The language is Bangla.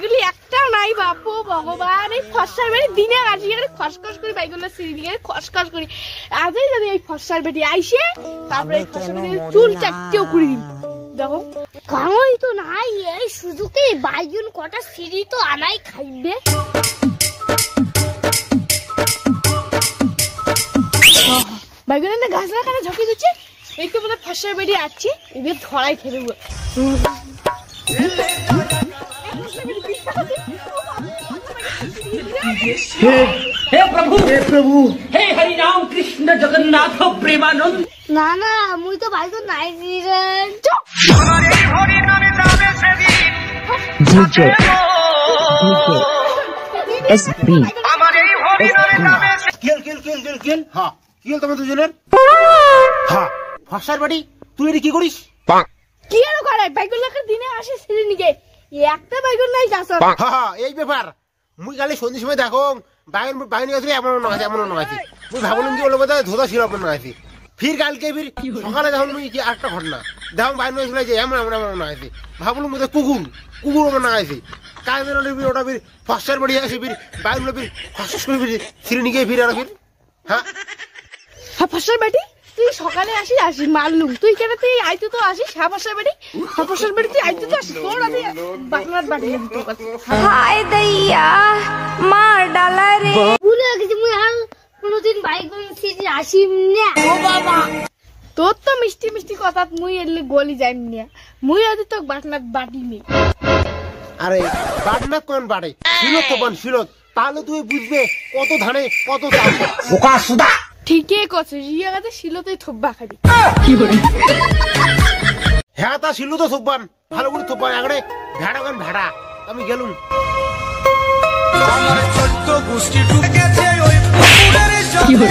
বাইকগুলি একটাও নাই বাপু ভগবান। এই ফর্সার বেটি দিনে আসি খসখস করি বাইকগুলো সিঁড়ি দিকে খসখস করি। আজই যদি এই ফর্সার বেটি আইসে তারপরে চুল চারটেও করে দিন। দেখো কামই তো নাই এই সুযোগে বাইগুন কটা সিঁড়ি তো আনাই খাইবে। বাইকগুলো না গাছ লাগানো ঝাঁকি দিচ্ছে। এই তো বোধহয় ফর্সার বেটি আসছে, এবার ধরাই খেয়ে দেবো। हे प्रभु हे हरि राम कृष्ण जगन्नाथ प्रेमानंद। না না মুই তো বাইগুন নাই রে। ফসার বাড়ি তুই এটা কি করিস? কি আর করে বাইকগুলো দিনে আসে সিঁড়ি নিকে একটা বাইকগুলো নাই গাছ। এই ব্যাপার মুই কালি সন্ধ্যের সময় দেখো বাইরে গেছিল এমন আছে মুই ভাবলাম কি ওর মধ্যে ধোদা ছিল আপনার আছে। ফির কালকে ফির সকালে যখন মুই কি একটা ঘটনা দেখো বাইরে গেছিল যে এমন আছে ভাবলাম মধ্যে কুকুর মনে আছে কাজের ওটা ফির ফসার বাড়ি আসে ফির বাইরে ফির ফসাস করে ফির সিঁড়ি নিকে ফির আর ফির হ্যাঁ ফসার বাড়ি তুই সকালে আসি মারলুম তুই কেন তুই আইতে তো আসিস। ফসার বাড়ি তুই আইতে তো আসিস তোর আমি বাংলার বাড়ি হায় দইয়া মার ডালা রে। ভুলে গেছি মুই আর কোনোদিন বাইগুন সিঁড়ি আসিম না। ও বাবা তোর তো মিষ্টি কথা মুই এলে গলি যাইম না। মুই আজ তো বাটনাত বাটি নি। আরে বাটনা কোন বাড়ে শিলত তো বান শিলত তাহলে তুই বুঝবে কত ধানে কত দাম। বোকা সুদা ঠিকই কছে রিয়া গাতে শিলতেই থব্বা খাবি। হ্যাঁ তা শিল তো থব্বান ভালো করে থব্বান আগড়ে ভেড়া গান ভেড়া আমি গেলুম। আমার ছোট্ট গোষ্ঠী ঢুকেছে ওই পুকুরের জলে।